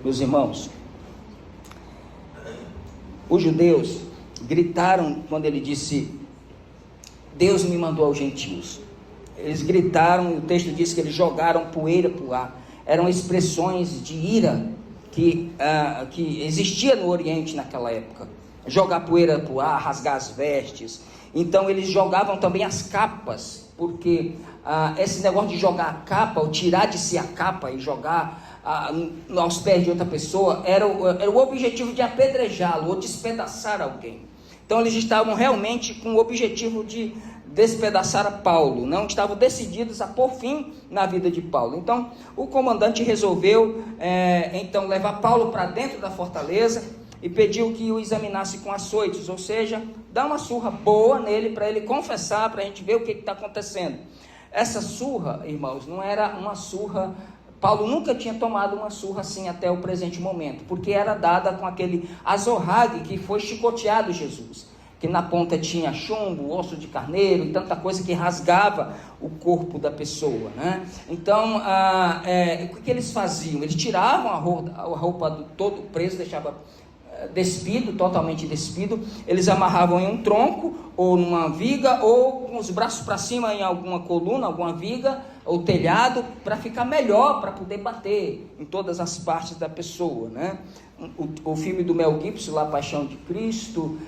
Meus irmãos, os judeus gritaram quando ele disse: Deus me mandou aos gentios. Eles gritaram, e o texto diz que eles jogaram poeira para o ar. Eram expressões de ira que existia no Oriente naquela época. Jogar poeira para o ar, rasgar as vestes. Então eles jogavam também as capas, porque esse negócio de jogar a capa, ou tirar de si a capa e jogar aos pés de outra pessoa, era o objetivo de apedrejá-lo ou despedaçar alguém. Então eles estavam realmente com o objetivo de despedaçar a Paulo, não estavam decididos a pôr fim na vida de Paulo. Então o comandante resolveu então levar Paulo para dentro da fortaleza e pediu que o examinasse com açoites, ou seja, dar uma surra boa nele para ele confessar, para a gente ver o que está acontecendo. Essa surra, irmãos, não era uma surra. Paulo nunca tinha tomado uma surra assim até o presente momento, porque era dada com aquele azorrague que foi chicoteado Jesus, que na ponta tinha chumbo, osso de carneiro e tanta coisa que rasgava o corpo da pessoa, né? Então, o que eles faziam? Eles tiravam a roupa do todo preso, deixavam despido, totalmente despido. Eles amarravam em um tronco, ou numa viga, ou com os braços para cima em alguma coluna, alguma viga, ou telhado, para ficar melhor, para poder bater em todas as partes da pessoa, né? O filme do Mel Gibson, lá, Paixão de Cristo,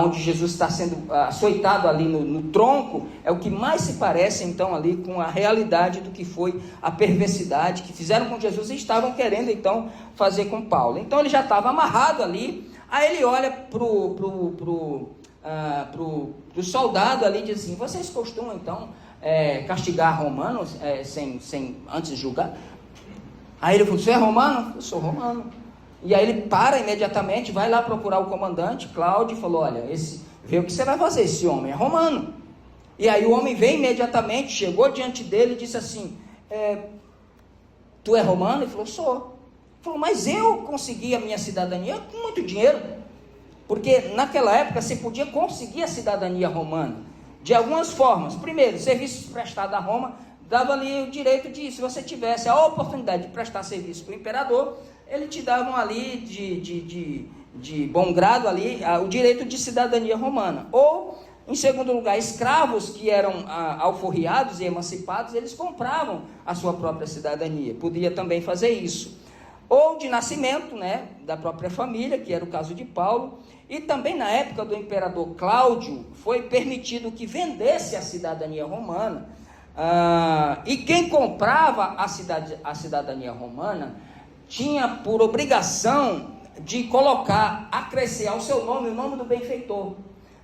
onde Jesus está sendo açoitado ali no tronco, é o que mais se parece então ali com a realidade do que foi a perversidade que fizeram com Jesus e estavam querendo então fazer com Paulo. Então ele já estava amarrado ali. Aí ele olha pro soldado ali e diz assim: vocês costumam então castigar romanos antes de julgar? Aí ele falou: você é romano? Eu sou romano. E aí ele para imediatamente, vai lá procurar o comandante Cláudio e falou: olha, vê o que você vai fazer, esse homem é romano. E aí o homem veio imediatamente, chegou diante dele e disse assim: tu é romano? Ele falou: sou. Ele falou: mas eu consegui a minha cidadania com muito dinheiro, porque naquela época você podia conseguir a cidadania romana de algumas formas. Primeiro, serviços prestados a Roma dava ali o direito de, se você tivesse a oportunidade de prestar serviço para o imperador, ele te davam ali de bom grado ali o direito de cidadania romana. Ou, em segundo lugar, escravos que eram alforriados e emancipados, eles compravam a sua própria cidadania, podia também fazer isso. Ou de nascimento, né, da própria família, que era o caso de Paulo. E também na época do imperador Cláudio, foi permitido que vendesse a cidadania romana. E quem comprava a cidadania romana tinha por obrigação de colocar, acrescer ao seu nome o nome do benfeitor.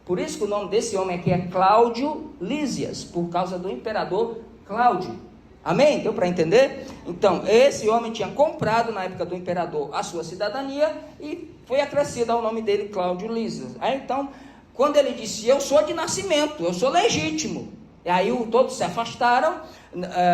Por isso que o nome desse homem aqui é Cláudio Lísias, por causa do imperador Cláudio. Amém? Deu para entender? Então, esse homem tinha comprado na época do imperador a sua cidadania e foi acrescido ao nome dele Cláudio Lísias. Aí então, quando ele disse: eu sou de nascimento, eu sou legítimo. E aí todos se afastaram,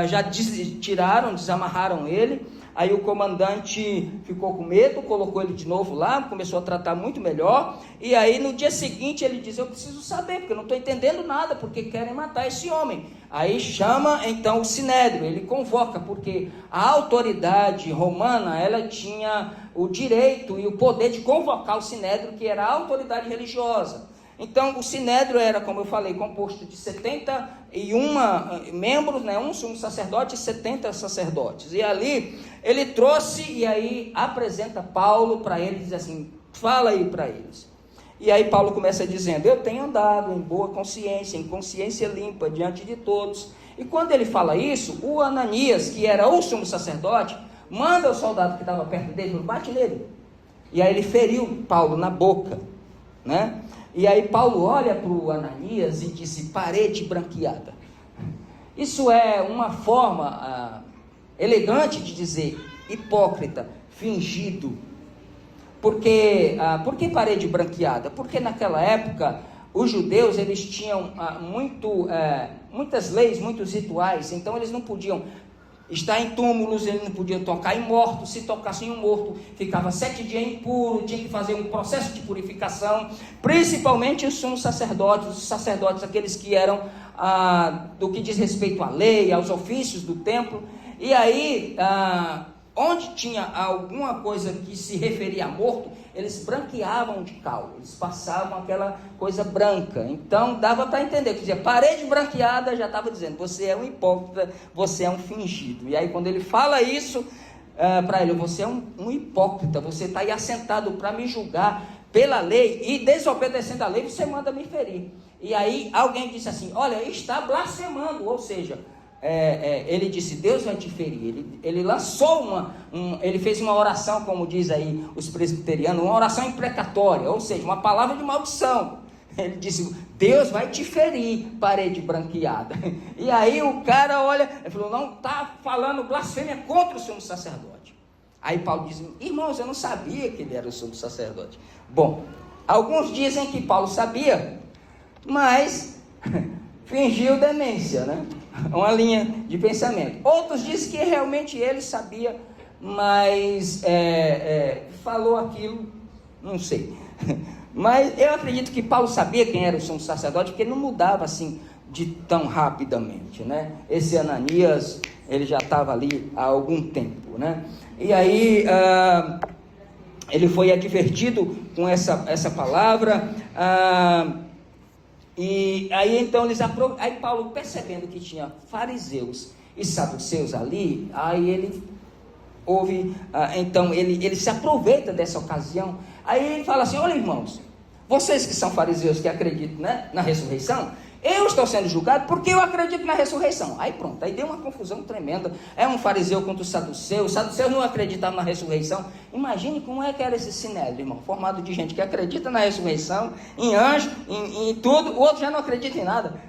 já tiraram, desamarraram ele. Aí o comandante ficou com medo, colocou ele de novo lá, começou a tratar muito melhor. E aí no dia seguinte ele diz: eu preciso saber, porque eu não estou entendendo nada, porque querem matar esse homem. Aí chama então o Sinédrio, ele convoca, porque a autoridade romana, ela tinha o direito e o poder de convocar o Sinédrio, que era a autoridade religiosa. Então o Sinédrio era, como eu falei, composto de 71 membros, né, um sumo sacerdote e 70 sacerdotes. E ali ele trouxe e aí apresenta Paulo para eles, diz assim: fala aí para eles. E aí Paulo começa dizendo: eu tenho andado em boa consciência, em consciência limpa diante de todos. E quando ele fala isso, o Ananias, que era o sumo sacerdote, manda o soldado que estava perto dele, bate nele. E aí ele feriu Paulo na boca, né? E aí Paulo olha para o Ananias e disse: parede branqueada. Isso é uma forma elegante de dizer hipócrita, fingido. Por que parede branqueada? Porque naquela época os judeus eles tinham muitas leis, muitos rituais. Então eles não podiam estar em túmulos, eles não podiam tocar em mortos. Se tocassem um morto, ficava 7 dias impuro, tinha que fazer um processo de purificação. Principalmente os sumos sacerdotes, os sacerdotes, aqueles que eram do que diz respeito à lei, aos ofícios do templo. E aí onde tinha alguma coisa que se referia a morto, eles branqueavam de cal, eles passavam aquela coisa branca. Então dava para entender, quer dizer, parede branqueada já estava dizendo, você é um hipócrita, você é um fingido. E aí quando ele fala isso para ele, você é um hipócrita, você está aí assentado para me julgar pela lei, e desobedecendo a lei, você manda me ferir. E aí alguém disse assim, olha, está blasfemando, ou seja, ele disse, Deus vai te ferir. Ele lançou ele fez uma oração, como diz aí os presbiterianos, uma oração imprecatória, ou seja, uma palavra de maldição. Ele disse, Deus vai te ferir, parede branqueada. E aí o cara olha, ele falou, não, está falando blasfêmia contra o sumo sacerdote. Aí Paulo diz, irmãos, eu não sabia que ele era o sumo sacerdote. Bom, alguns dizem que Paulo sabia, mas fingiu demência, né? Uma linha de pensamento. Outros dizem que realmente ele sabia, mas falou aquilo, não sei. Mas eu acredito que Paulo sabia quem era o sumo sacerdote, porque ele não mudava assim de tão rapidamente, né? Esse Ananias, ele já estava ali há algum tempo, né? E aí ele foi advertido com essa palavra. E aí então aí Paulo, percebendo que tinha fariseus e saduceus ali, aí ele ouve, então ele se aproveita dessa ocasião. Aí ele fala assim, olha irmãos, vocês que são fariseus, que acreditam, né, na ressurreição, eu estou sendo julgado porque eu acredito na ressurreição. Aí pronto, aí deu uma confusão tremenda. É um fariseu contra os saduceus não acreditavam na ressurreição. Imagine como é que era esse sinédrio, irmão, formado de gente que acredita na ressurreição, em anjo, em tudo, o outro já não acredita em nada.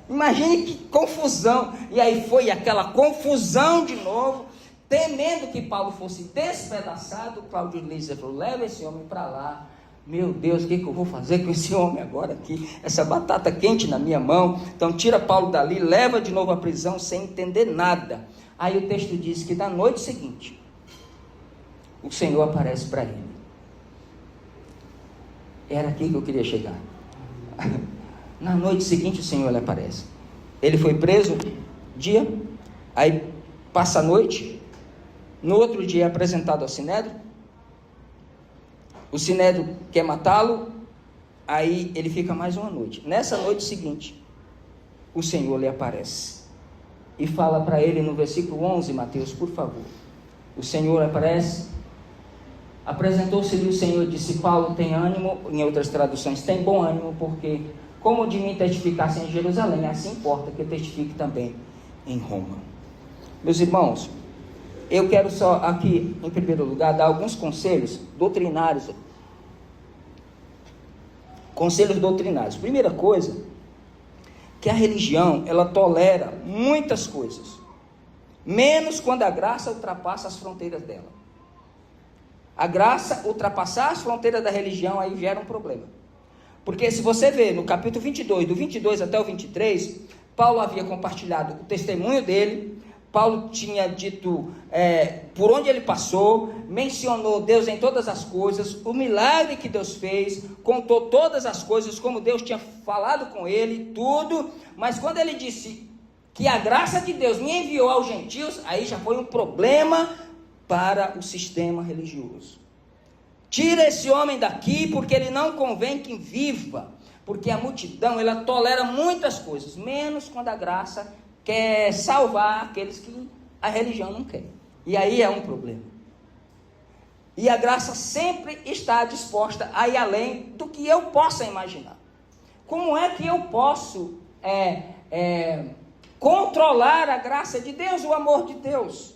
Imagine que confusão. E aí foi aquela confusão de novo, temendo que Paulo fosse despedaçado. Cláudio Lícia falou, leva esse homem para lá. Meu Deus, o que eu vou fazer com esse homem agora aqui? Essa batata quente na minha mão. Então tira Paulo dali, leva de novo à prisão sem entender nada. Aí o texto diz que na noite seguinte, o Senhor aparece para ele. Era aqui que eu queria chegar. Na noite seguinte o Senhor lhe aparece. Ele foi preso dia, aí passa a noite, no outro dia é apresentado ao Sinédrio. O Sinédrio quer matá-lo, aí ele fica mais uma noite. Nessa noite seguinte, o Senhor lhe aparece e fala para ele no versículo 11, Mateus, por favor. O Senhor aparece, apresentou-se-lhe o Senhor e disse, Paulo, tem ânimo, em outras traduções, tem bom ânimo, porque como de mim testificasse em Jerusalém, assim importa que testifique também em Roma. Meus irmãos, eu quero só aqui, em primeiro lugar, dar alguns conselhos doutrinários. Conselhos doutrinários. Primeira coisa, que a religião, ela tolera muitas coisas, menos quando a graça ultrapassa as fronteiras dela. A graça ultrapassar as fronteiras da religião, aí gera um problema. Porque se você ver no capítulo 22, do 22 até o 23, Paulo havia compartilhado o testemunho dele. Paulo tinha dito por onde ele passou, mencionou Deus em todas as coisas, o milagre que Deus fez, contou todas as coisas, como Deus tinha falado com ele, tudo. Mas quando ele disse que a graça de Deus me enviou aos gentios, aí já foi um problema para o sistema religioso. Tira esse homem daqui, porque ele não convém que viva, porque a multidão, ela tolera muitas coisas, menos quando a graça quer salvar aqueles que a religião não quer. E aí é um problema. E a graça sempre está disposta a ir além do que eu possa imaginar. Como é que eu posso controlar a graça de Deus, o amor de Deus?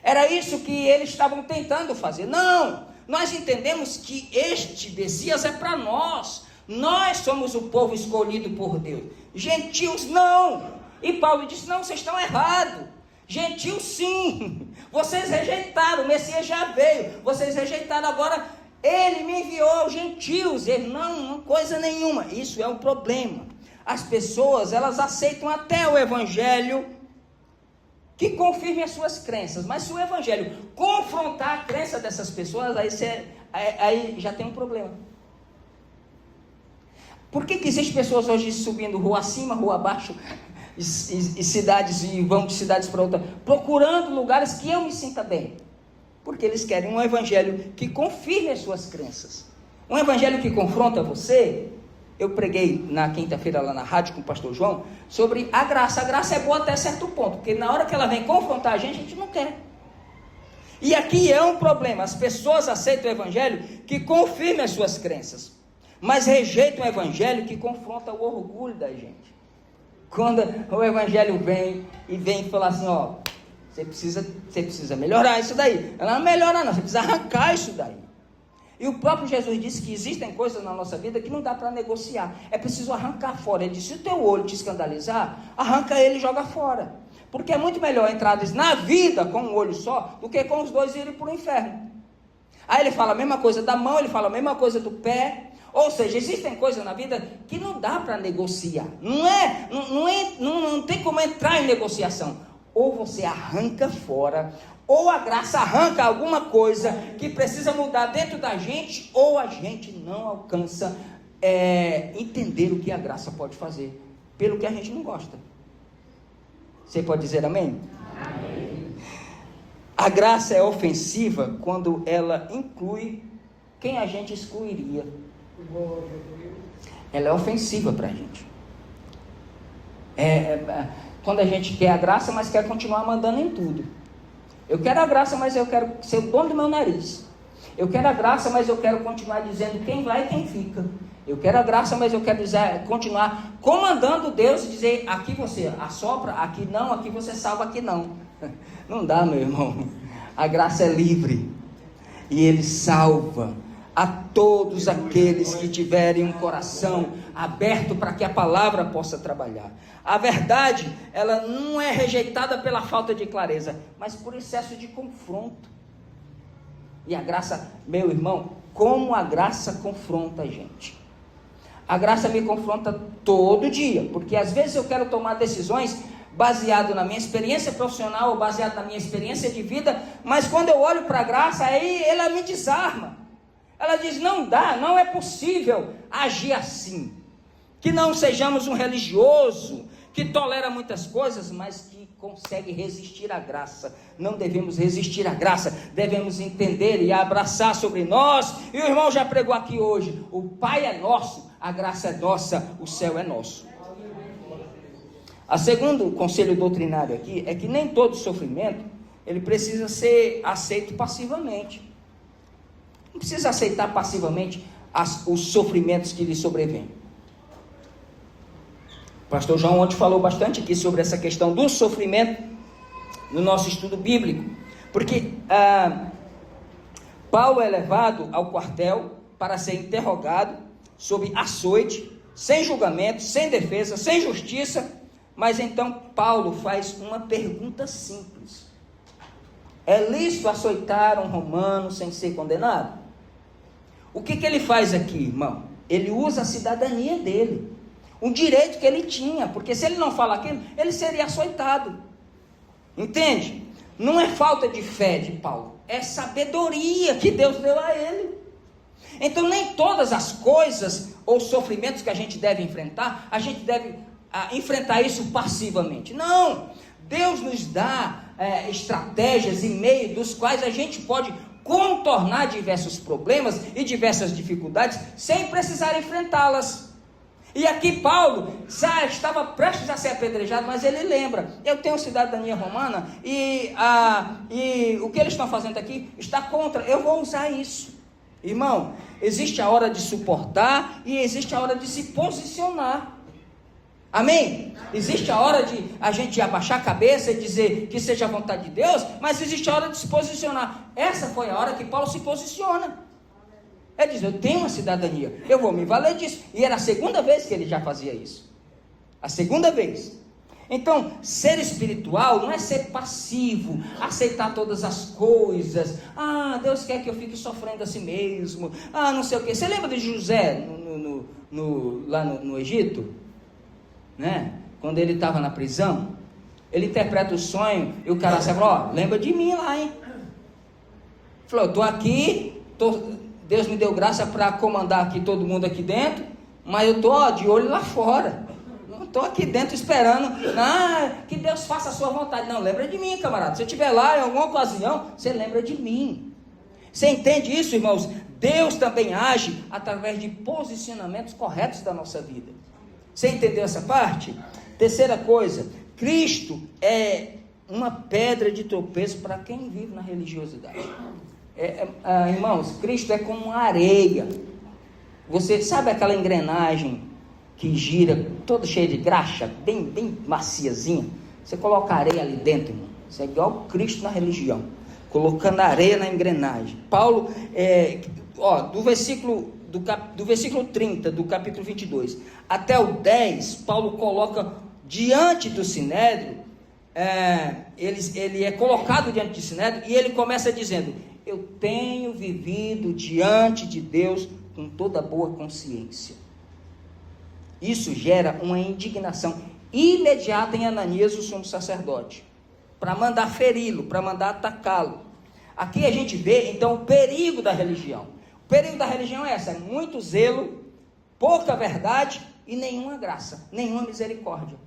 Era isso que eles estavam tentando fazer. Não, nós entendemos que este Messias é para nós. Nós somos o povo escolhido por Deus. Gentios não. E Paulo disse, não, vocês estão errados. Gentios sim. Vocês rejeitaram, o Messias já veio. Vocês rejeitaram, agora ele me enviou aos gentios. Ele, não, coisa nenhuma. Isso é um problema. As pessoas, elas aceitam até o evangelho que confirme as suas crenças. Mas se o evangelho confrontar a crença dessas pessoas, aí já tem um problema. Por que existem pessoas hoje subindo rua acima, rua abaixo, e cidades, e vão de cidades para outra, procurando lugares que eu me sinta bem? Porque eles querem um evangelho que confirme as suas crenças. Um evangelho que confronta você. Eu preguei na quinta-feira lá na rádio com o pastor João sobre a graça. A graça é boa até certo ponto, porque na hora que ela vem confrontar a gente não quer. E aqui é um problema. As pessoas aceitam o evangelho que confirme as suas crenças, mas rejeitam o evangelho que confronta o orgulho da gente. Quando o evangelho vem e fala assim, ó, você precisa melhorar isso daí. Ela não melhora não, você precisa arrancar isso daí. E o próprio Jesus disse que existem coisas na nossa vida que não dá para negociar. É preciso arrancar fora. Ele disse, se o teu olho te escandalizar, arranca ele e joga fora. Porque é muito melhor entrares na vida com um olho só, do que com os dois irem para o inferno. Aí ele fala a mesma coisa da mão, ele fala a mesma coisa do pé. Ou seja, existem coisas na vida que não dá para negociar. Não tem como entrar em negociação. Ou você arranca fora, ou a graça arranca alguma coisa que precisa mudar dentro da gente, ou a gente não alcança entender o que a graça pode fazer, pelo que a gente não gosta. Você pode dizer amém? Amém. A graça é ofensiva quando ela inclui quem a gente excluiria. Ela é ofensiva para a gente. Quando a gente quer a graça, mas quer continuar mandando em tudo. Eu quero a graça, mas eu quero ser o dono do meu nariz. Eu quero a graça, mas eu quero continuar dizendo quem vai e quem fica. Eu quero a graça, mas eu quero continuar comandando Deus e dizer, aqui você assopra, aqui não, aqui você salva, aqui não. Não dá, meu irmão. A graça é livre. E Ele salva a todos aqueles que tiverem um coração aberto para que a palavra possa trabalhar. A verdade, ela não é rejeitada pela falta de clareza, mas por excesso de confronto. E a graça, meu irmão, como a graça confronta a gente. A graça me confronta todo dia, porque às vezes eu quero tomar decisões baseado na minha experiência profissional, ou baseado na minha experiência de vida, mas quando eu olho para a graça, aí ela me desarma. Ela diz, não dá, não é possível agir assim. Que não sejamos um religioso, que tolera muitas coisas, mas que consegue resistir à graça. Não devemos resistir à graça, devemos entender e abraçar sobre nós. E o irmão já pregou aqui hoje, o Pai é nosso, a graça é nossa, o céu é nosso. A segundo conselho doutrinário aqui, é que nem todo sofrimento, ele precisa ser aceito passivamente. Não precisa aceitar passivamente os sofrimentos que lhe sobrevêm. O pastor João ontem falou bastante aqui sobre essa questão do sofrimento no nosso estudo bíblico. Porque Paulo é levado ao quartel para ser interrogado sob açoite, sem julgamento, sem defesa, sem justiça. Mas então Paulo faz uma pergunta simples. É lícito açoitar um romano sem ser condenado? O que ele faz aqui, irmão? Ele usa a cidadania dele, um direito que ele tinha, porque se ele não fala aquilo, ele seria açoitado. Entende? Não é falta de fé de Paulo, é sabedoria que Deus deu a ele. Então nem todas as coisas ou sofrimentos que a gente deve enfrentar, a gente deve enfrentar isso passivamente. Não! Deus nos dá estratégias e meios dos quais a gente pode contornar diversos problemas e diversas dificuldades sem precisar enfrentá-las. E aqui Paulo já estava prestes a ser apedrejado, mas ele lembra, eu tenho cidadania romana e o que eles estão fazendo aqui está contra, eu vou usar isso. Irmão, existe a hora de suportar e existe a hora de se posicionar. Amém? Existe a hora de a gente abaixar a cabeça e dizer que seja a vontade de Deus, mas existe a hora de se posicionar. Essa foi a hora que Paulo se posiciona. Ele diz, eu tenho uma cidadania, eu vou me valer disso. E era a segunda vez que ele já fazia isso. A segunda vez. Então, ser espiritual não é ser passivo, aceitar todas as coisas. Deus quer que eu fique sofrendo assim mesmo. Não sei o quê. Você lembra de José lá no Egito? Né? Quando ele estava na prisão, ele interpreta o sonho e o cara falou, lembra de mim lá, hein? Falou, estou aqui, Deus me deu graça para comandar aqui todo mundo aqui dentro, mas eu estou de olho lá fora. estou aqui dentro esperando, que Deus faça a sua vontade. Não, lembra de mim, camarada. Se eu estiver lá em alguma ocasião, você lembra de mim. Você entende isso, irmãos? Deus também age através de posicionamentos corretos da nossa vida. Você entendeu essa parte? Terceira coisa, Cristo é uma pedra de tropeço para quem vive na religiosidade. Irmãos, Cristo é como areia. Você sabe aquela engrenagem que gira toda cheia de graxa, bem maciazinha? Você coloca areia ali dentro, irmão. Isso é igual Cristo na religião, colocando areia na engrenagem. Paulo, do versículo 30 do capítulo 22 até o 10, Paulo coloca diante do Sinédrio, ele é colocado diante do Sinédrio, e ele começa dizendo: eu tenho vivido diante de Deus com toda boa consciência. Isso gera uma indignação imediata em Ananias, o sumo sacerdote, para mandar feri-lo, para mandar atacá-lo. Aqui a gente vê então o perigo da religião. O perigo da religião é essa: é muito zelo, pouca verdade e nenhuma graça, nenhuma misericórdia.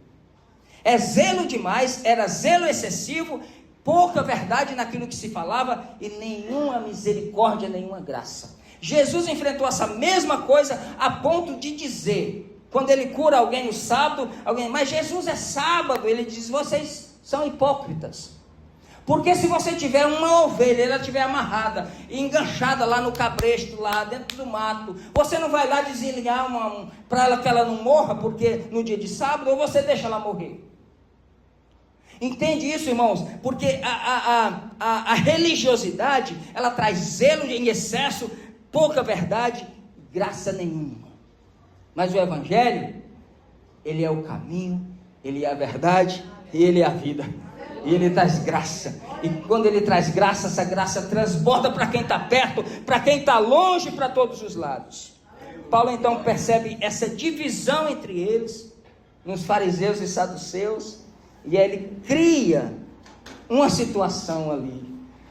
É zelo demais, era zelo excessivo, pouca verdade naquilo que se falava e nenhuma misericórdia, nenhuma graça. Jesus enfrentou essa mesma coisa a ponto de dizer, quando ele cura alguém no sábado, mas Jesus é sábado, ele diz: vocês são hipócritas. Porque se você tiver uma ovelha, ela estiver amarrada e enganchada lá no cabresto, lá dentro do mato, você não vai lá desligar para ela que ela não morra, porque no dia de sábado, ou você deixa ela morrer. Entende isso, irmãos? Porque a religiosidade, ela traz zelo em excesso, pouca verdade, graça nenhuma. Mas o Evangelho, ele é o caminho, ele é a verdade e ele é a vida. E ele traz graça. E quando ele traz graça, essa graça transborda para quem está perto, para quem está longe, para todos os lados. Paulo então percebe essa divisão entre eles, nos fariseus e saduceus, e aí ele cria uma situação ali.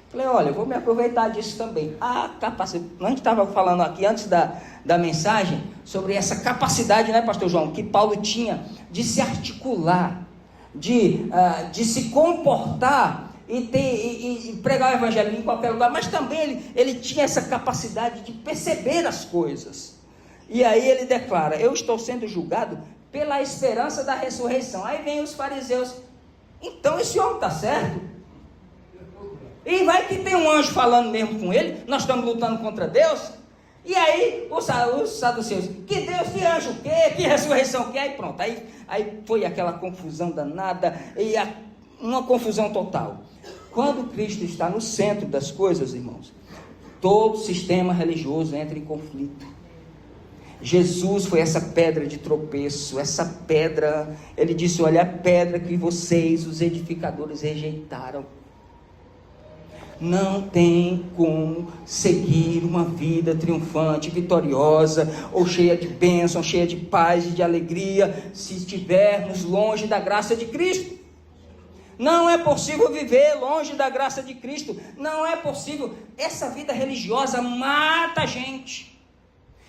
Falei: olha, eu vou me aproveitar disso também. A capacidade, a gente estava falando aqui antes da mensagem, sobre essa capacidade, né, pastor João, que Paulo tinha de se articular, de se comportar e pregar o evangelho em qualquer lugar, mas também ele tinha essa capacidade de perceber as coisas. E aí ele declara: eu estou sendo julgado pela esperança da ressurreição. Aí vem os fariseus: então esse homem está certo? E vai que tem um anjo falando mesmo com ele, nós estamos lutando contra Deus. E aí os saduceus: que Deus, que anjo, que ressurreição, que? Aí pronto, aí foi aquela confusão danada, e uma confusão total. Quando Cristo está no centro das coisas, irmãos, todo sistema religioso entra em conflito. Jesus foi essa pedra de tropeço, essa pedra, ele disse: olha, a pedra que vocês, os edificadores, rejeitaram. Não tem como seguir uma vida triunfante, vitoriosa, ou cheia de bênção, cheia de paz e de alegria, se estivermos longe da graça de Cristo. Não é possível viver longe da graça de Cristo. Não é possível. Essa vida religiosa mata a gente.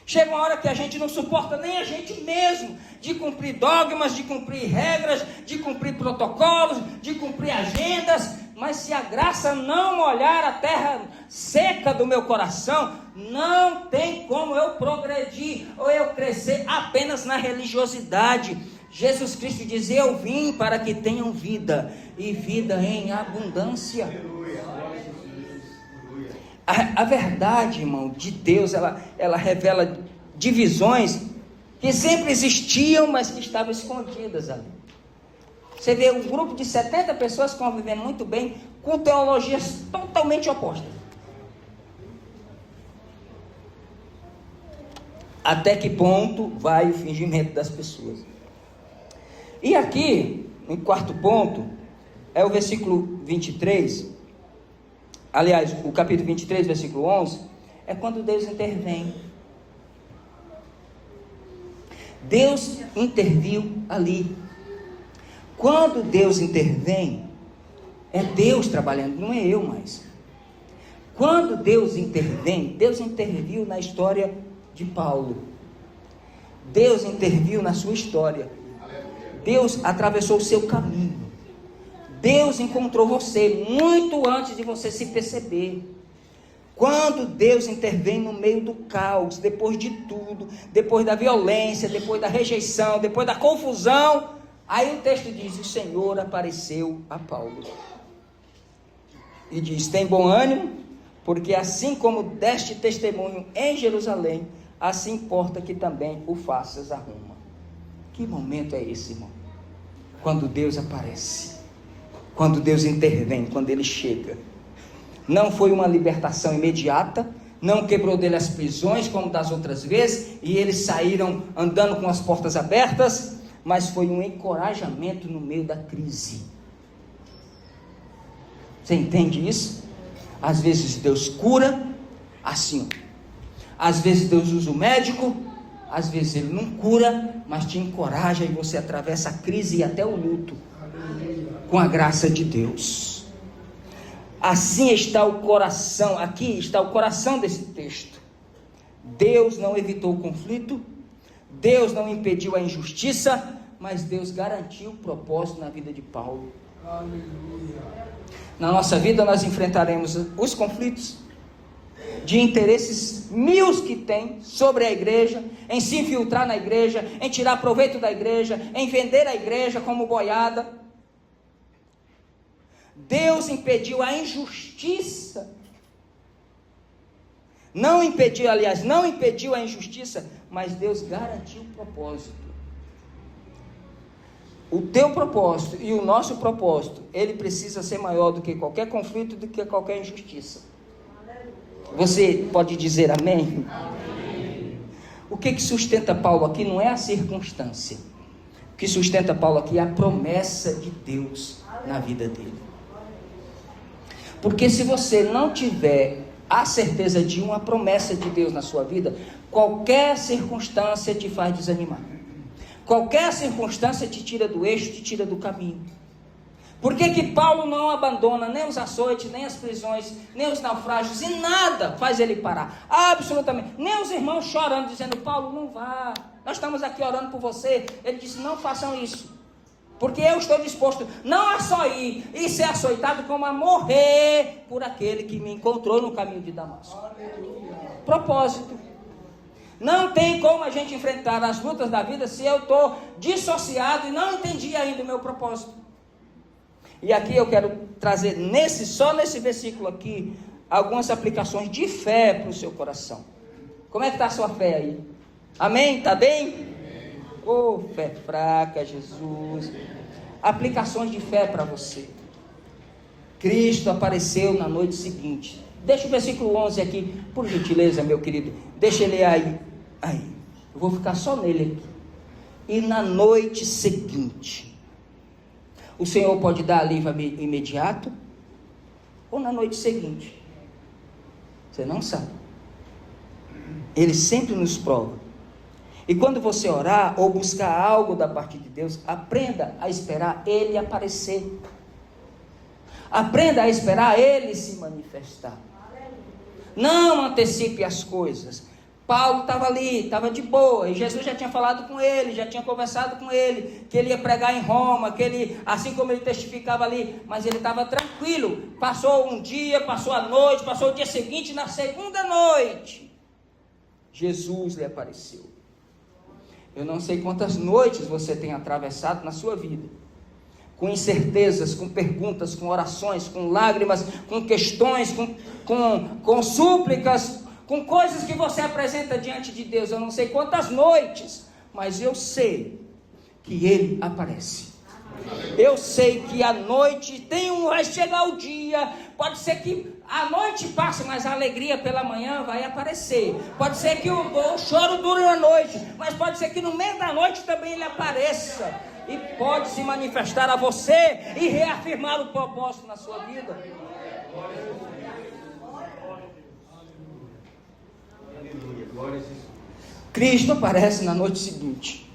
Chega uma hora que a gente não suporta nem a gente mesmo, de cumprir dogmas, de cumprir regras, de cumprir protocolos, de cumprir agendas. Mas se a graça não molhar a terra seca do meu coração, não tem como eu progredir ou eu crescer apenas na religiosidade. Jesus Cristo diz: eu vim para que tenham vida, e vida em abundância. A verdade, irmão, de Deus, ela revela divisões que sempre existiam, mas que estavam escondidas ali. Você vê um grupo de 70 pessoas convivendo muito bem, com teologias totalmente opostas. Até que ponto vai o fingimento das pessoas? E aqui, em quarto ponto, é o versículo 23... Aliás, o capítulo 23, versículo 11, é quando Deus intervém. Deus interviu ali. Quando Deus intervém, é Deus trabalhando, não é eu mais. Quando Deus intervém, Deus interviu na história de Paulo. Deus interviu na sua história. Deus atravessou o seu caminho. Deus encontrou você muito antes de você se perceber. Quando Deus intervém no meio do caos, depois de tudo, depois da violência, depois da rejeição, depois da confusão, aí o texto diz: o Senhor apareceu a Paulo. E diz: tem bom ânimo, porque assim como deste testemunho em Jerusalém, assim importa que também o faças a Roma. Que momento é esse, irmão? Quando Deus aparece, quando Deus intervém, quando Ele chega. Não foi uma libertação imediata, não quebrou dele as prisões como das outras vezes, e eles saíram andando com as portas abertas, mas foi um encorajamento no meio da crise. Você entende isso? Às vezes Deus cura, assim. Às vezes Deus usa o médico, às vezes Ele não cura, mas te encoraja e você atravessa a crise e até o luto, com a graça de Deus. Assim está o coração, aqui está o coração desse texto. Deus não evitou o conflito, Deus não impediu a injustiça, mas Deus garantiu o propósito na vida de Paulo. Aleluia. Na nossa vida nós enfrentaremos os conflitos de interesses mil que tem sobre a igreja, em se infiltrar na igreja, em tirar proveito da igreja, em vender a igreja como boiada. Deus impediu a injustiça. Não impediu a injustiça, mas Deus garantiu o propósito. O teu propósito e o nosso propósito, ele precisa ser maior do que qualquer conflito, do que qualquer injustiça. Você pode dizer amém? Amém. O que sustenta Paulo aqui não é a circunstância. O que sustenta Paulo aqui é a promessa de Deus na vida dele. Porque se você não tiver a certeza de uma promessa de Deus na sua vida, qualquer circunstância te faz desanimar. Qualquer circunstância te tira do eixo, te tira do caminho. Por que Paulo não abandona nem os açoites, nem as prisões, nem os naufrágios, e nada faz ele parar? Absolutamente. Nem os irmãos chorando, dizendo: Paulo, não vá, nós estamos aqui orando por você. Ele disse: não façam isso. Porque eu estou disposto não a só ir e ser açoitado, como a morrer por aquele que me encontrou no caminho de Damasco. Aleluia. Propósito. Não tem como a gente enfrentar as lutas da vida se eu estou dissociado e não entendi ainda o meu propósito. E aqui eu quero trazer só nesse versículo aqui, algumas aplicações de fé para o seu coração. Como é que está a sua fé aí? Amém? Está bem? Oh, fé fraca, Jesus. Aplicações de fé para você. Cristo apareceu na noite seguinte. Deixa o versículo 11 aqui, por gentileza, meu querido. Deixa ele aí. Eu vou ficar só nele aqui. E na noite seguinte. O Senhor pode dar alívio imediato, ou na noite seguinte. Você não sabe. Ele sempre nos prova. E quando você orar ou buscar algo da parte de Deus, aprenda a esperar Ele aparecer. Aprenda a esperar Ele se manifestar. Não antecipe as coisas. Paulo estava ali, estava de boa, e Jesus já tinha falado com ele, já tinha conversado com ele, que ele ia pregar em Roma, que ele, assim como ele testificava ali, mas ele estava tranquilo. Passou um dia, passou a noite, passou o dia seguinte, na segunda noite, Jesus lhe apareceu. Eu não sei quantas noites você tem atravessado na sua vida, com incertezas, com perguntas, com orações, com lágrimas, com questões, com súplicas, com coisas que você apresenta diante de Deus. Eu não sei quantas noites, mas eu sei que Ele aparece. Eu sei que a noite vai chegar o dia. Pode ser que a noite passe, mas a alegria pela manhã vai aparecer. Pode ser que o choro dure a noite, mas pode ser que no meio da noite também Ele apareça e pode se manifestar a você e reafirmar o propósito na sua vida. Cristo aparece na noite seguinte.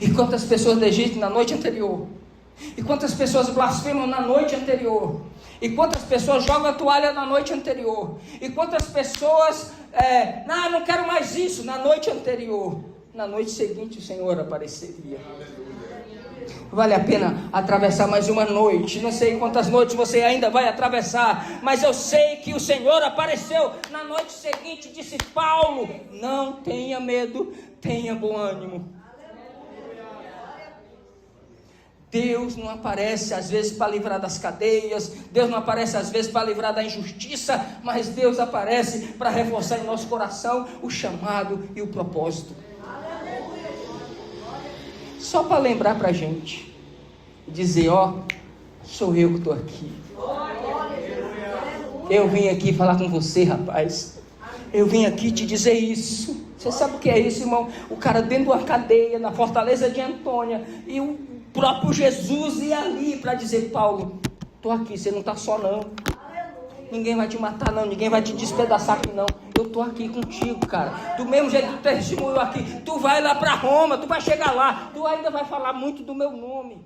E quantas pessoas desistem na noite anterior? E quantas pessoas blasfemam na noite anterior? E quantas pessoas jogam a toalha na noite anterior? E quantas pessoas não quero mais isso na noite anterior? Na noite seguinte o Senhor apareceria. Vale a pena atravessar mais uma noite. Não sei quantas noites você ainda vai atravessar, mas eu sei que o Senhor apareceu na noite seguinte. Disse: Paulo, não tenha medo, tenha bom ânimo. Deus não aparece às vezes para livrar das cadeias, Deus não aparece às vezes para livrar da injustiça, mas Deus aparece para reforçar em nosso coração o chamado e o propósito. Só para lembrar para a gente, dizer: ó, sou eu que estou aqui. Eu vim aqui falar com você, rapaz. Eu vim aqui te dizer isso. Você sabe o que é isso, irmão? O cara dentro de uma cadeia, na fortaleza de Antônia, e o próprio Jesus ia ali para dizer: Paulo, estou aqui, você não está só não. Ninguém vai te matar não, ninguém vai te despedaçar aqui não. Eu estou aqui contigo, cara. Do mesmo jeito que tu testemunhou aqui, tu vai lá para Roma, tu vai chegar lá, tu ainda vai falar muito do meu nome.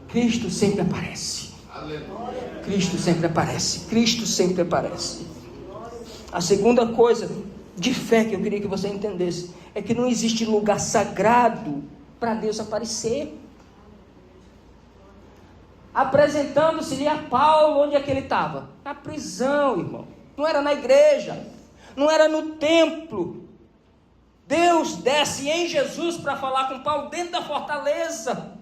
Cristo sempre aparece. Cristo sempre aparece. Cristo sempre aparece. A segunda coisa de fé que eu queria que você entendesse é que não existe lugar sagrado para Deus aparecer. Apresentando-se-lhe a Paulo, onde é que ele estava? Na prisão, irmão. Não era na igreja, não era no templo. Deus desce em Jesus para falar com Paulo dentro da fortaleza.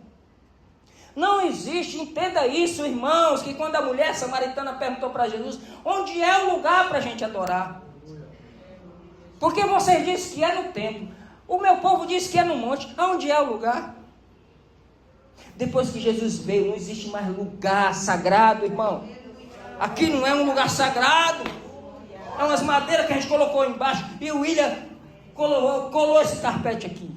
Não existe, entenda isso, irmãos, que quando a mulher samaritana perguntou para Jesus: onde é o lugar para a gente adorar? Porque vocês dizem que é no templo, o meu povo diz que é no monte. Onde é o lugar? Depois que Jesus veio, não existe mais lugar sagrado, irmão. Aqui não é um lugar sagrado. É umas madeiras que a gente colocou embaixo, e o William colou esse carpete aqui.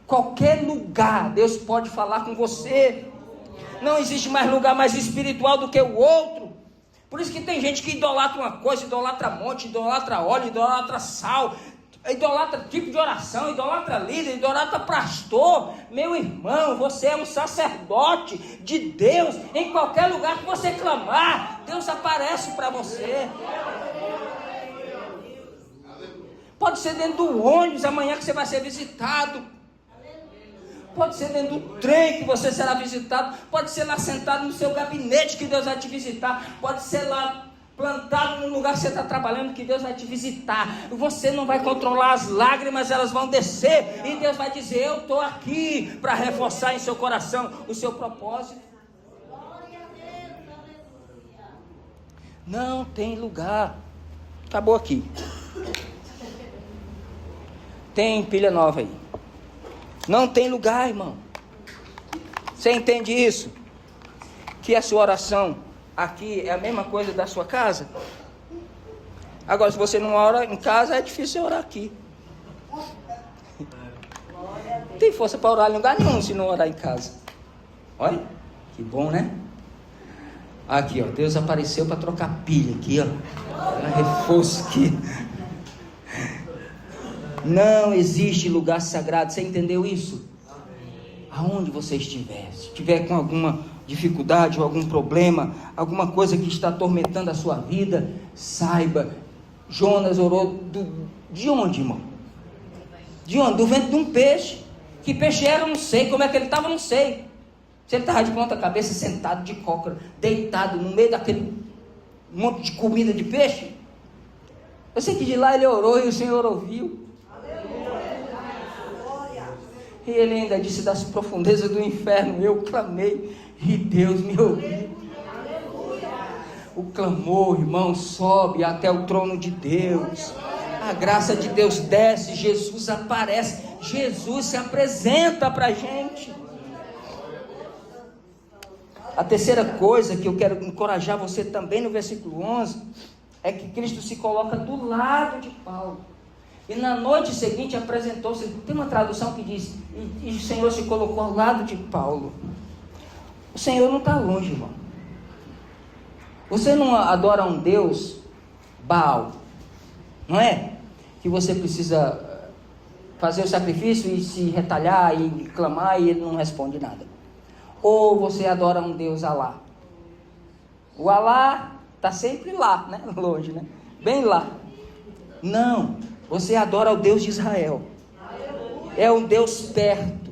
Qualquer lugar Deus pode falar com você. Não existe mais lugar mais espiritual do que o outro. Por isso que tem gente que idolatra uma coisa, idolatra monte, idolatra óleo, idolatra sal, idolatra tipo de oração, idolatra líder, idolatra pastor. Meu irmão, você é um sacerdote de Deus. Em qualquer lugar que você clamar, Deus aparece para você. Pode ser dentro do ônibus amanhã que você vai ser visitado. Pode ser dentro do trem que você será visitado. Pode ser lá sentado no seu gabinete que Deus vai te visitar. Pode ser lá plantado no lugar que você está trabalhando que Deus vai te visitar. Você não vai controlar as lágrimas, elas vão descer. E Deus vai dizer: eu estou aqui para reforçar em seu coração o seu propósito. Não tem lugar. Acabou aqui. Tem pilha nova aí. Não tem lugar, irmão. Você entende isso? Que a sua oração aqui é a mesma coisa da sua casa? Agora, se você não ora em casa, é difícil você orar aqui. Não tem força para orar em lugar nenhum se não orar em casa. Olha, que bom, né? Aqui, ó, Deus apareceu para trocar pilha aqui, ó. Reforço aqui. Não existe lugar sagrado. Você entendeu isso? Aonde você estiver, se estiver com alguma dificuldade ou algum problema, alguma coisa que está atormentando a sua vida, saiba, Jonas orou de onde, irmão? De onde? Do ventre de um peixe. Que peixe era? Eu não sei. Como é que ele estava? Não sei. Se ele estava de ponta cabeça, sentado de cócora, deitado no meio daquele monte de comida de peixe. Eu sei que de lá ele orou e o Senhor ouviu. E ele ainda disse: das profundezas do inferno eu clamei e Deus me ouviu. O clamor, irmão, sobe até o trono de Deus. A graça de Deus desce, Jesus aparece, Jesus se apresenta para a gente. A terceira coisa que eu quero encorajar você também no versículo 11 é que Cristo se coloca do lado de Paulo. E na noite seguinte apresentou-se. Tem uma tradução que diz: e o Senhor se colocou ao lado de Paulo. O Senhor não está longe, irmão. Você não adora um Deus Baal, não é? Que você precisa fazer o sacrifício e se retalhar e clamar e ele não responde nada. Ou você adora um Deus Alá. O Alá está sempre lá, né? Longe, né? Bem lá. Não. Você adora o Deus de Israel. É um Deus perto.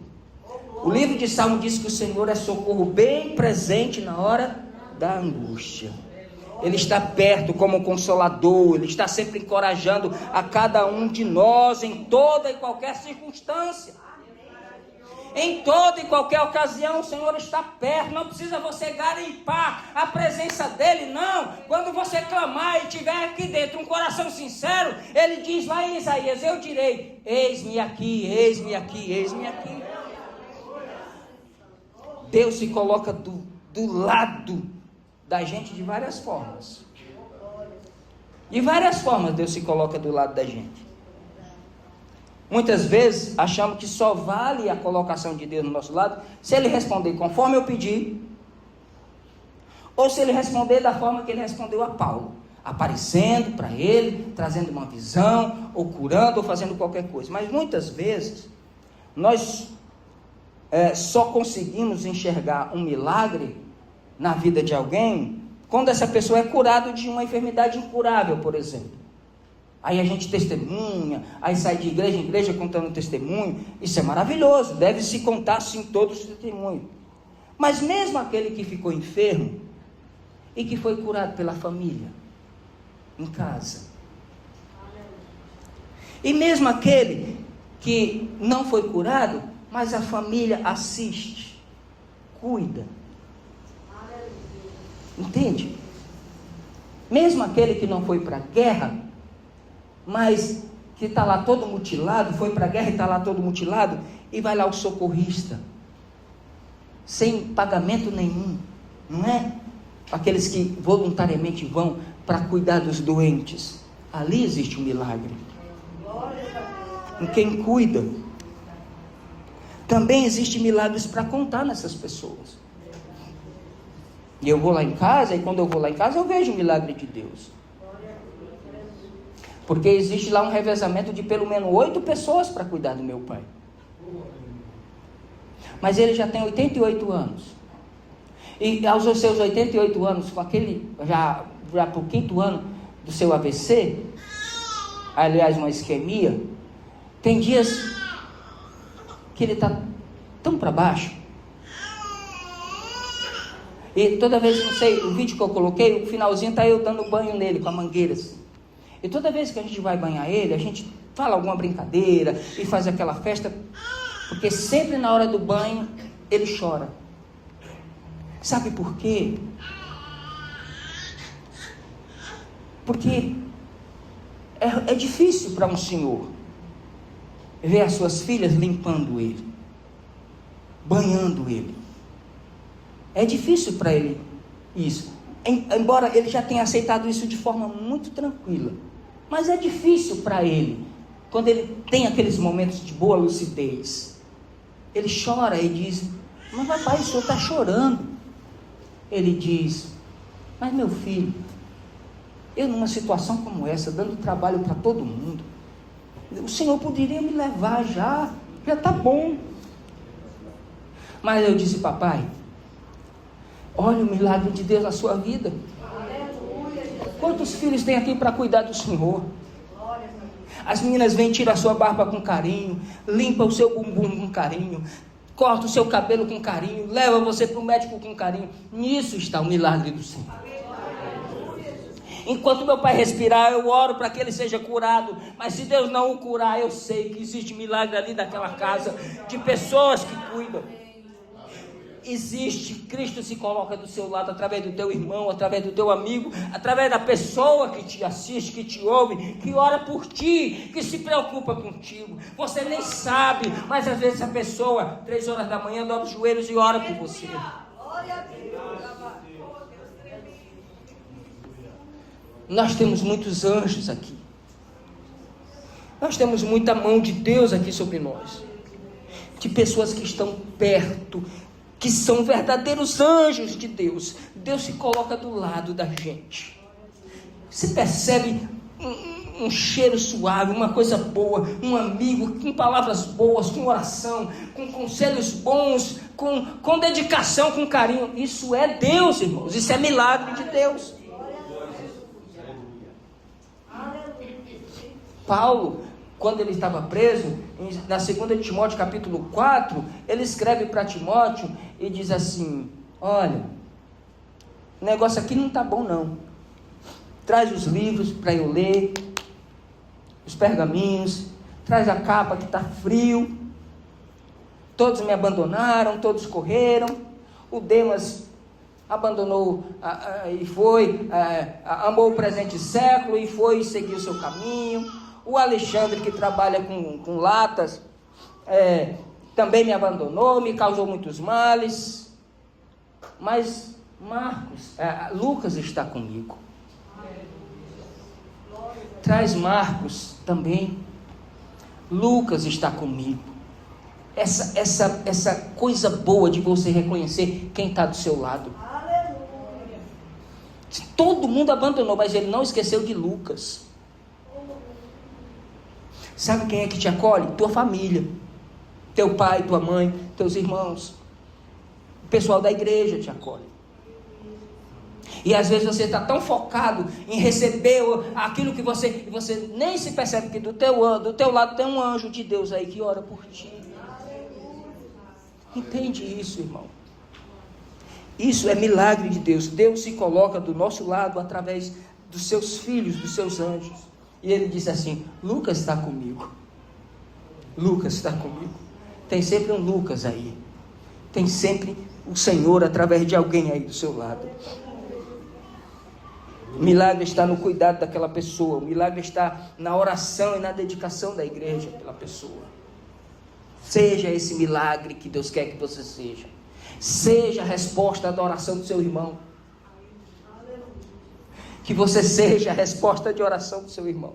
O livro de Salmo diz que o Senhor é socorro bem presente na hora da angústia. Ele está perto como consolador. Ele está sempre encorajando a cada um de nós em toda e qualquer circunstância. Em toda e qualquer ocasião o Senhor está perto. Não precisa você garimpar a presença dele, não. Quando você clamar e tiver aqui dentro um coração sincero, ele diz lá em Isaías: eu direi, eis-me aqui, eis-me aqui, eis-me aqui. Deus se coloca do lado da gente de várias formas. De várias formas Deus se coloca do lado da gente. Muitas vezes achamos que só vale a colocação de Deus no nosso lado se Ele responder conforme eu pedi, ou se Ele responder da forma que Ele respondeu a Paulo, aparecendo para ele, trazendo uma visão, ou curando, ou fazendo qualquer coisa. Mas muitas vezes nós só conseguimos enxergar um milagre na vida de alguém quando essa pessoa é curada de uma enfermidade incurável, por exemplo. Aí a gente testemunha, aí sai de igreja em igreja contando testemunho. Isso é maravilhoso, deve se contar sim todos os testemunhos. Mas mesmo aquele que ficou enfermo e que foi curado pela família, em casa, e mesmo aquele que não foi curado, mas a família assiste, cuida, entende? Mesmo aquele que não foi para a guerra, mas que está lá todo mutilado, foi para a guerra e está lá todo mutilado, e vai lá o socorrista, sem pagamento nenhum, não é? Aqueles que voluntariamente vão para cuidar dos doentes, ali existe um milagre, em quem cuida. Também existem milagres para contar nessas pessoas, e eu vou lá em casa, e quando eu vou lá em casa eu vejo o milagre de Deus, porque existe lá um revezamento de pelo menos 8 pessoas para cuidar do meu pai. Mas ele já tem 88 anos. E aos seus 88 anos, com aquele, já para o 5º ano do seu AVC, aliás, uma isquemia, tem dias que ele está tão para baixo. E toda vez, não sei, o vídeo que eu coloquei, o finalzinho está eu dando banho nele com a mangueira assim. E toda vez que a gente vai banhar ele, a gente fala alguma brincadeira e faz aquela festa, porque sempre na hora do banho ele chora. Sabe por quê? Porque é difícil para um senhor ver as suas filhas limpando ele, banhando ele. É difícil para ele isso. Embora ele já tenha aceitado isso de forma muito tranquila, mas é difícil para ele, quando ele tem aqueles momentos de boa lucidez. Ele chora e diz: mas papai, o senhor está chorando. Ele diz: mas meu filho, eu numa situação como essa, dando trabalho para todo mundo, o senhor poderia me levar já está bom. Mas eu disse: papai, olha o milagre de Deus na sua vida. Quantos filhos tem aqui para cuidar do Senhor? As meninas vêm, tiram a sua barba com carinho, limpa o seu bumbum com carinho, corta o seu cabelo com carinho, leva você para o médico com carinho. Nisso está o milagre do Senhor. Enquanto meu pai respirar, eu oro para que ele seja curado. Mas se Deus não o curar, eu sei que existe milagre ali daquela casa, de pessoas que cuidam. Existe, Cristo se coloca do seu lado através do teu irmão, através do teu amigo, através da pessoa que te assiste, que te ouve, que ora por ti, que se preocupa contigo. Você nem sabe, mas às vezes a pessoa, 3 horas da manhã, dobra os joelhos e ora por você. Nós temos muitos anjos aqui. Nós temos muita mão de Deus aqui sobre nós, de pessoas que estão perto, que são verdadeiros anjos de Deus. Deus se coloca do lado da gente. Você percebe um cheiro suave, uma coisa boa, um amigo com palavras boas, com oração, com conselhos bons, com dedicação, com carinho. Isso é Deus, irmãos. Isso é milagre de Deus. Paulo, quando ele estava preso, na 2 Timóteo capítulo 4, ele escreve para Timóteo e diz assim: olha, o negócio aqui não está bom não, traz os livros para eu ler, os pergaminhos, traz a capa que está frio, todos me abandonaram, todos correram, o Demas abandonou e foi, amou o presente século e foi seguir o seu caminho. O Alexandre, que trabalha com latas, também me abandonou, me causou muitos males. Mas Lucas está comigo. Traz Marcos também. Lucas está comigo. Essa coisa boa de você reconhecer quem está do seu lado. Todo mundo abandonou, mas ele não esqueceu de Lucas. Sabe quem é que te acolhe? Tua família, teu pai, tua mãe, teus irmãos, o pessoal da igreja te acolhe. E às vezes você está tão focado em receber aquilo que você nem se percebe que do teu lado tem um anjo de Deus aí que ora por ti. Entende isso, irmão? Isso é milagre de Deus. Deus se coloca do nosso lado através dos seus filhos, dos seus anjos. E ele diz assim: Lucas está comigo. Lucas está comigo. Tem sempre um Lucas aí. Tem sempre o Senhor através de alguém aí do seu lado. O milagre está no cuidado daquela pessoa. O milagre está na oração e na dedicação da igreja pela pessoa. Seja esse milagre que Deus quer que você seja. Seja a resposta da oração do seu irmão. Que você seja a resposta de oração do seu irmão.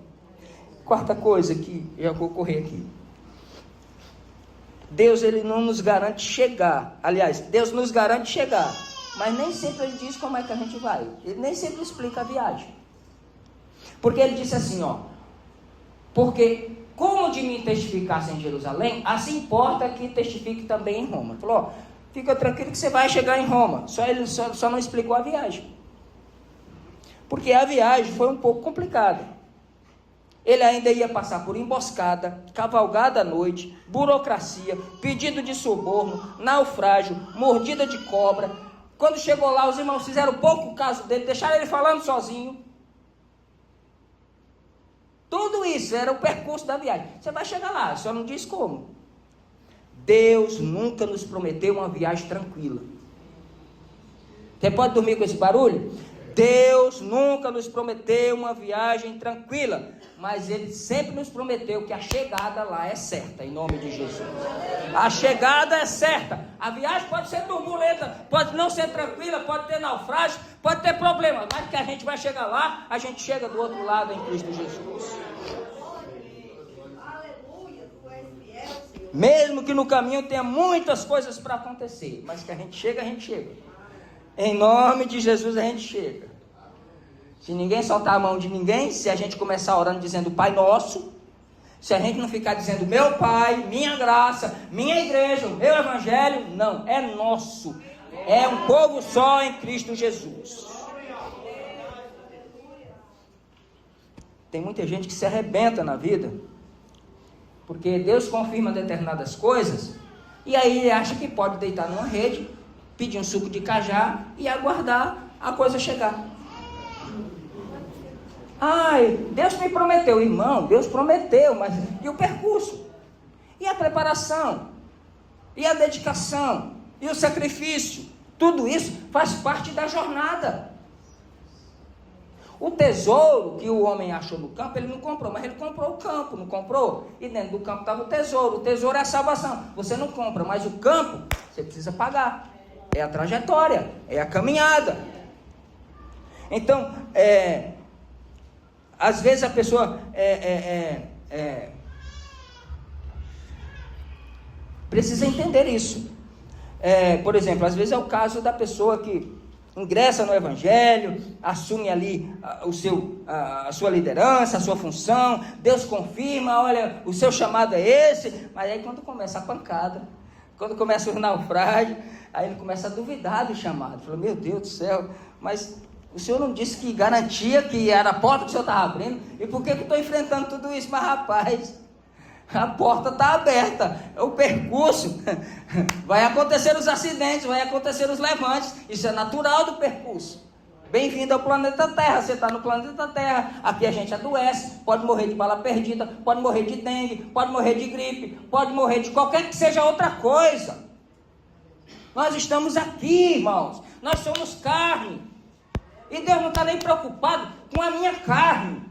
Quarta coisa que já vou correr aqui. Deus, ele não nos garante chegar. Aliás, Deus nos garante chegar. Mas nem sempre ele diz como é que a gente vai. Ele nem sempre explica a viagem. Porque ele disse assim, porque como de mim testificasse em Jerusalém, assim importa que testifique também em Roma. Ele falou, fica tranquilo que você vai chegar em Roma. Ele só não explicou a viagem. Porque a viagem foi um pouco complicada. Ele ainda ia passar por emboscada, cavalgada à noite, burocracia, pedido de suborno, naufrágio, mordida de cobra. Quando chegou lá, os irmãos fizeram pouco caso dele, deixaram ele falando sozinho. Tudo isso era o percurso da viagem. Você vai chegar lá, só não diz como. Deus nunca nos prometeu uma viagem tranquila. Você pode dormir com esse barulho? Deus nunca nos prometeu uma viagem tranquila, mas Ele sempre nos prometeu que a chegada lá é certa, em nome de Jesus. A chegada é certa. A viagem pode ser turbulenta, pode não ser tranquila, pode ter naufrágio, pode ter problema, mas que a gente vai chegar lá, a gente chega do outro lado em Cristo Jesus. Mesmo que no caminho tenha muitas coisas para acontecer, mas que a gente chega, a gente chega. Em nome de Jesus a gente chega. Se ninguém soltar a mão de ninguém, se a gente começar orando dizendo Pai Nosso, se a gente não ficar dizendo meu Pai, minha graça, minha igreja, o meu evangelho, não, é nosso. É um povo só em Cristo Jesus. Tem muita gente que se arrebenta na vida, porque Deus confirma determinadas coisas, e aí ele acha que pode deitar numa rede, pedir um suco de cajá e aguardar a coisa chegar. Ai, Deus me prometeu, irmão, Deus prometeu, mas e o percurso? E a preparação? E a dedicação? E o sacrifício? Tudo isso faz parte da jornada. O tesouro que o homem achou no campo, ele não comprou, mas ele comprou o campo, não comprou? E dentro do campo estava o tesouro é a salvação. Você não compra, mas o campo, você precisa pagar. É a trajetória, é a caminhada. Então, às vezes a pessoa precisa entender isso. Por exemplo, às vezes é o caso da pessoa que ingressa no evangelho, assume ali a sua liderança, a sua função, Deus confirma, olha, o seu chamado é esse, mas aí quando começa a pancada, quando começa o naufrágio, aí ele começa a duvidar do chamado. Fala, meu Deus do céu, mas o Senhor não disse que garantia que era a porta que o Senhor estava abrindo? E por que eu estou enfrentando tudo isso? Mas rapaz, A porta está aberta, é o percurso. Vai acontecer os acidentes, vai acontecer os levantes. Isso é natural do percurso. Bem-vindo ao planeta Terra. Você está no planeta Terra. Aqui a gente adoece, pode morrer de bala perdida, pode morrer de dengue, pode morrer de gripe, pode morrer de qualquer que seja outra coisa. Nós estamos aqui, irmãos. Nós somos carne. E Deus não está nem preocupado com a minha carne.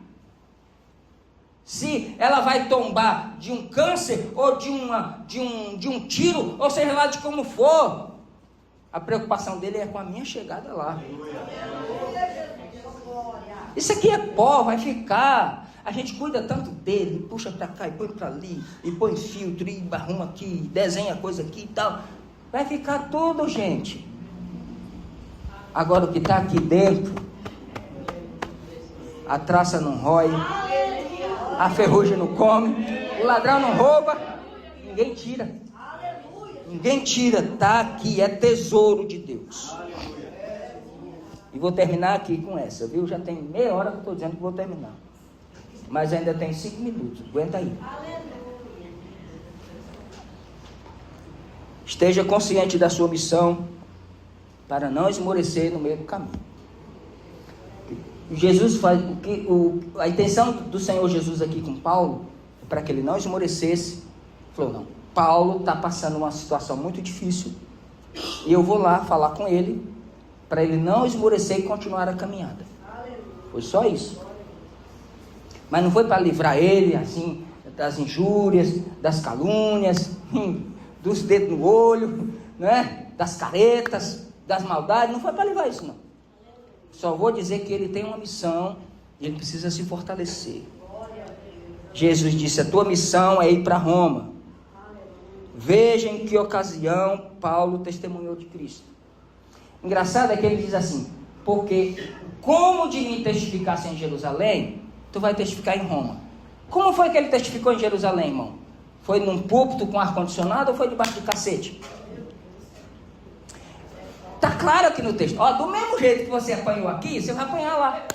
Se ela vai tombar de um câncer ou de um tiro, ou seja lá de como for, a preocupação dele é com a minha chegada lá. Isso aqui é pó, vai ficar. A gente cuida tanto dele, puxa para cá e põe para ali, e põe filtro, e arruma aqui, desenha coisa aqui e tal. Vai ficar tudo, gente. Agora o que está aqui dentro, a traça não rói, a ferrugem não come, o ladrão não rouba, ninguém tira. Ninguém tira, está aqui, é tesouro de Deus. E vou terminar aqui com essa, viu? Já tem meia hora que eu estou dizendo que vou terminar. Mas ainda tem 5 minutos, aguenta aí. Esteja consciente da sua missão, para não esmorecer no meio do caminho. Jesus faz a intenção do Senhor Jesus aqui com Paulo, para que ele não esmorecesse. Falou, não, Paulo está passando uma situação muito difícil, e eu vou lá falar com ele, para ele não esmorecer e continuar a caminhada. Foi só isso. Mas não foi para livrar ele, assim, das injúrias, das calúnias, dos dedos no olho, né? Das caretas, das maldades. Não foi para livrar isso, não. Só vou dizer que ele tem uma missão e ele precisa se fortalecer. Jesus disse, a tua missão é ir para Roma. Veja em que ocasião Paulo testemunhou de Cristo. Engraçado é que ele diz assim, porque como de mim testificasse em Jerusalém, tu vai testificar em Roma. Como foi que ele testificou em Jerusalém, irmão? Foi num púlpito com ar-condicionado ou foi debaixo de cacete? Está claro aqui no texto. Ó, do mesmo jeito que você apanhou aqui, você vai apanhar lá.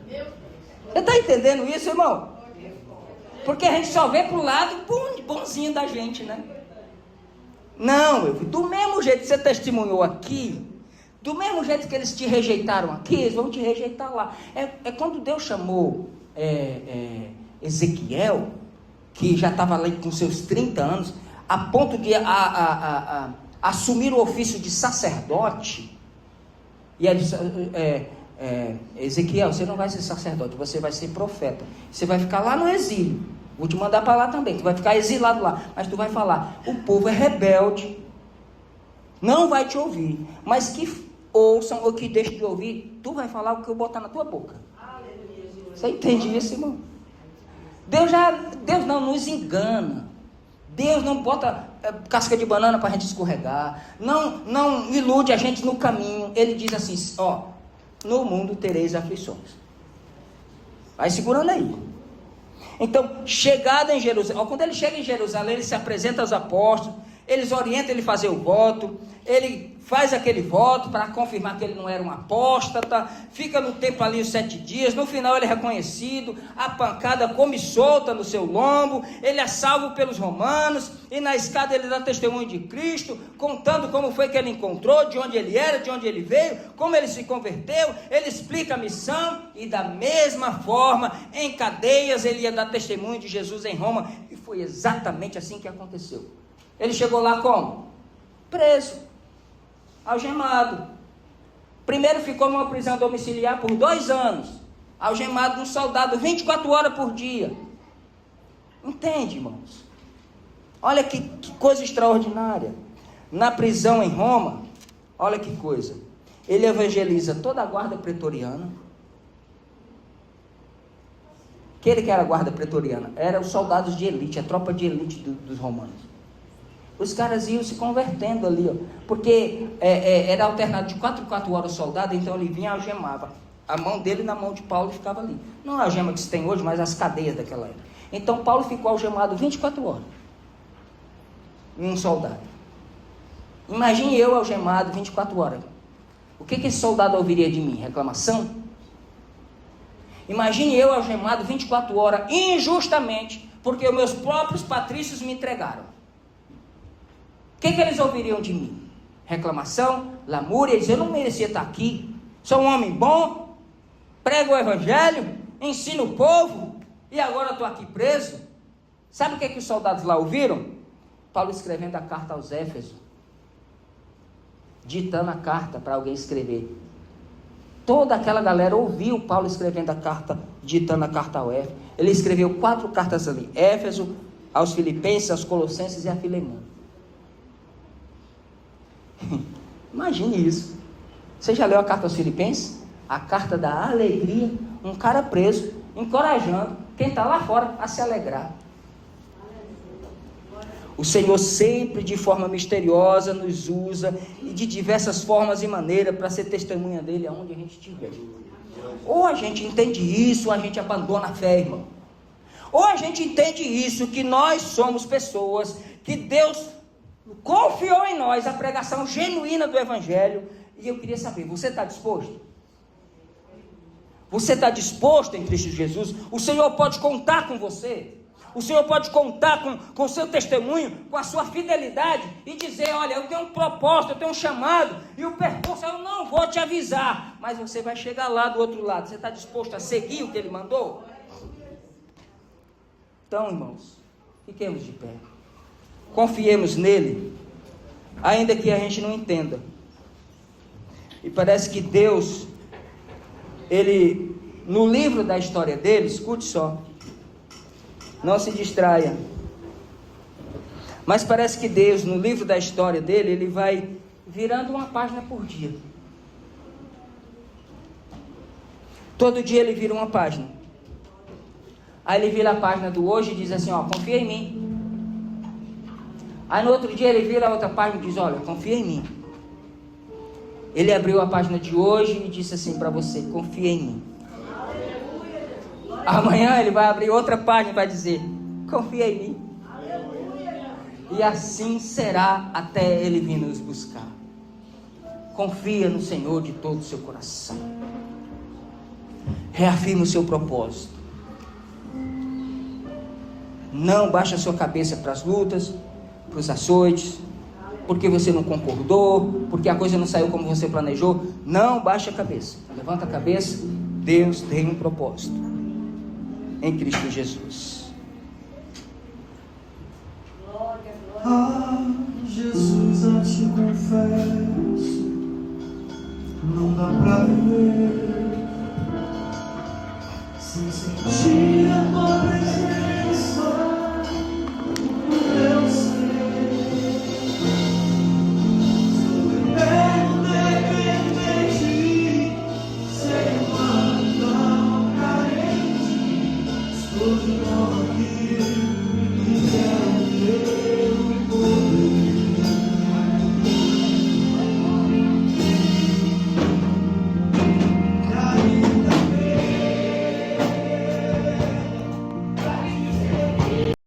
Você está entendendo isso, irmão? Porque a gente só vê pro lado bonzinho da gente, né? Não, meu filho, do mesmo jeito que você testemunhou aqui, do mesmo jeito que eles te rejeitaram aqui, eles vão te rejeitar lá. É quando Deus chamou Ezequiel, que já estava lá com seus 30 anos, a ponto de assumir o ofício de sacerdote. E ele disse, Ezequiel, você não vai ser sacerdote, você vai ser profeta. Você vai ficar lá no exílio. Vou te mandar para lá também, tu vai ficar exilado lá. Mas tu vai falar, o povo é rebelde, não vai te ouvir. Mas que ouçam ou que deixem de ouvir, tu vai falar o que eu botar na tua boca. Você entende isso, irmão? Deus não nos engana. Deus não bota casca de banana para a gente escorregar. Não ilude a gente no caminho. Ele diz assim, ó, no mundo tereis aflições. Vai segurando aí. Então, chegada em Jerusalém, quando ele chega em Jerusalém, ele se apresenta aos apóstolos, eles orientam ele a fazer o voto, ele faz aquele voto para confirmar que ele não era um apóstata, fica no templo ali os 7 dias, no final ele é reconhecido, a pancada come solta no seu lombo, ele é salvo pelos romanos, e na escada ele dá testemunho de Cristo, contando como foi que ele encontrou, de onde ele era, de onde ele veio, como ele se converteu, ele explica a missão, e da mesma forma, em cadeias, ele ia dar testemunho de Jesus em Roma, e foi exatamente assim que aconteceu. Ele chegou lá como? Preso, algemado. Primeiro ficou numa prisão domiciliar por 2 anos, algemado num soldado 24 horas por dia. Entende, irmãos? Olha que coisa extraordinária. Na prisão em Roma, olha que coisa. Ele evangeliza toda a guarda pretoriana. Aquele que era a guarda pretoriana, eram os soldados de elite, a tropa de elite dos romanos. Os caras iam se convertendo ali, ó, porque era alternado de 4 em 4 horas o soldado, então ele vinha e algemava. A mão dele na mão de Paulo ficava ali. Não a algema que se tem hoje, mas as cadeias daquela época. Então Paulo ficou algemado 24 horas. Um soldado. Imagine eu algemado 24 horas. O que esse soldado ouviria de mim? Reclamação? Imagine eu algemado 24 horas injustamente porque os meus próprios patrícios me entregaram. O que eles ouviriam de mim? Reclamação, lamúria, dizer, eu não merecia estar aqui, sou um homem bom, prego o evangelho, ensino o povo, e agora estou aqui preso. Sabe o que os soldados lá ouviram? Paulo escrevendo a carta aos Éfesos, ditando a carta para alguém escrever. Toda aquela galera ouviu Paulo escrevendo a carta, ditando a carta ao Éfeso. Ele escreveu 4 cartas ali: Éfeso, aos Filipenses, aos Colossenses e a Filemão. Imagine isso. Você já leu a carta aos Filipenses? A carta da alegria. Um cara preso, encorajando quem está lá fora a se alegrar. O Senhor sempre de forma misteriosa nos usa e de diversas formas e maneiras para ser testemunha dele aonde a gente estiver. Ou a gente entende isso, ou a gente abandona a fé, irmão. Ou a gente entende isso, que nós somos pessoas, que Deus confiou em nós a pregação genuína do Evangelho. E eu queria saber, você está disposto? Você está disposto em Cristo Jesus? O Senhor pode contar com você. O Senhor pode contar com o seu testemunho, com a sua fidelidade e dizer, olha, eu tenho um propósito, eu tenho um chamado, e o percurso eu não vou te avisar, mas você vai chegar lá do outro lado. Você está disposto a seguir o que Ele mandou? Então, irmãos, fiquemos de pé. Confiemos nele, ainda que a gente não entenda. E parece que Deus, Ele, no livro da história dele, escute só, não se distraia. Mas parece que Deus, no livro da história dele, ele vai virando uma página por dia. Todo dia ele vira uma página. Aí ele vira a página do hoje e diz assim, ó, confia em mim. Aí no outro dia ele vira a outra página e diz, olha, confia em mim. Ele abriu a página de hoje e disse assim para você, confia em mim. Amanhã ele vai abrir outra página e vai dizer, confia em mim. E assim será até ele vir nos buscar. Confia no Senhor de todo o seu coração. Reafirma o seu propósito. Não baixe a sua cabeça para as lutas, para os açoites, porque você não concordou, porque a coisa não saiu como você planejou. Não baixe a cabeça. Levanta a cabeça. Deus tem um propósito em Cristo Jesus. Ah, Jesus, eu te confesso, não dá pra viver sem sentir a tua presença. Eu sei, sou eterno dependente, sem uma tão carente. Estou de novo aqui.